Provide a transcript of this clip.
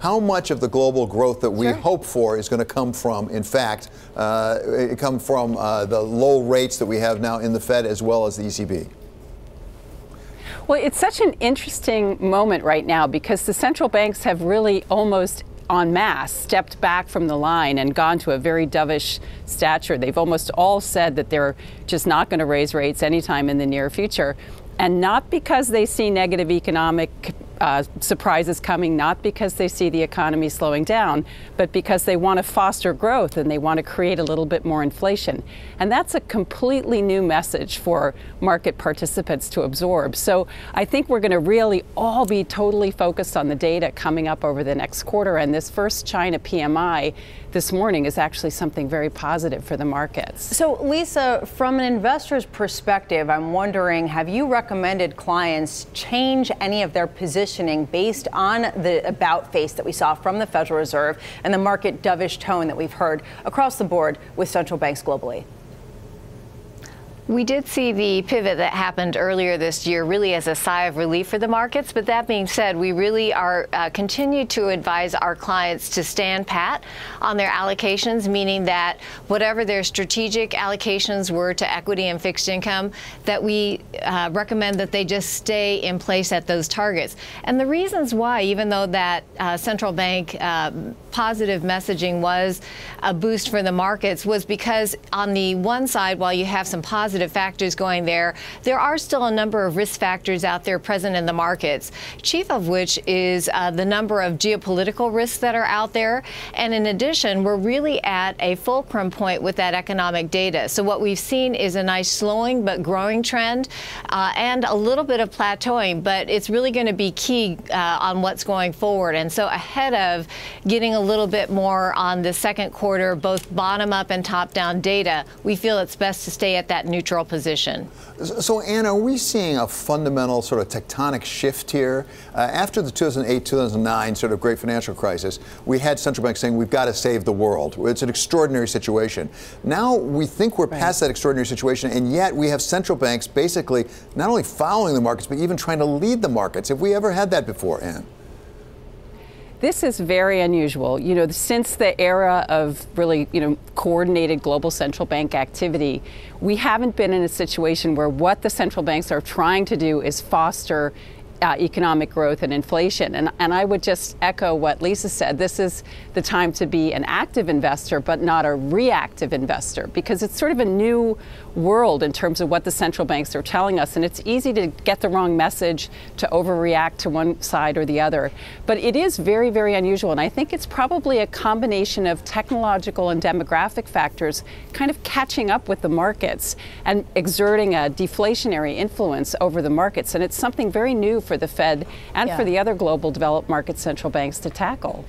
how much of the global growth that we hope for is going to come from, in fact, come from the low rates that we have now in the Fed as well as the ECB? Well, it's such an interesting moment right now because the central banks have really almost en masse stepped back from the line and gone to a very dovish stature. They've almost all said that they're just not going to raise rates anytime in the near future. And not because they see negative economic surprises coming, not because they see the economy slowing down, but because they want to foster growth and they want to create a little bit more inflation. And that's a completely new message for market participants to absorb. So I think we're going to really all be totally focused on the data coming up over the next quarter. And this first China PMI this morning is actually something very positive for the markets. So, Lisa, from an investor's perspective, I'm wondering, have you recommended clients change any of their positioning based on the about face that we saw from the Federal Reserve and the market dovish tone that we've heard across the board with central banks globally? We did see the pivot that happened earlier this year really as a sigh of relief for the markets. But that being said, we really are continue to advise our clients to stand pat on their allocations, meaning that whatever their strategic allocations were to equity and fixed income, that we recommend that they just stay in place at those targets. And the reasons why, even though that central bank positive messaging was a boost for the markets, was because on the one side, while you have some positive factors going there, there are still a number of risk factors out there present in the markets, chief of which is the number of geopolitical risks that are out there. And in addition, we're really at a fulcrum point with that economic data. So what we've seen is a nice slowing but growing trend and a little bit of plateauing, but it's really going to be key on what's going forward. And so ahead of getting a little bit more on the second quarter, both bottom up and top down data, we feel it's best to stay at that neutral position. So, Anne, are we seeing a fundamental sort of tectonic shift here? After the 2008-2009 sort of great financial crisis, we had central banks saying we've got to save the world. It's an extraordinary situation. Now we think we're past that extraordinary situation, and yet we have central banks basically not only following the markets, but even trying to lead the markets. Have we ever had that before, Anne? This is very unusual. You know, since the era of really, coordinated global central bank activity, we haven't been in a situation where what the central banks are trying to do is foster economic growth and inflation. And I would just echo what Lisa said. This is the time to be an active investor, but not a reactive investor, because it's sort of a new world in terms of what the central banks are telling us. And it's easy to get the wrong message, to overreact to one side or the other. But it is very, very unusual. And I think it's probably a combination of technological and demographic factors kind of catching up with the markets and exerting a deflationary influence over the markets. And it's something very new for the Fed and for the other global developed market central banks to tackle.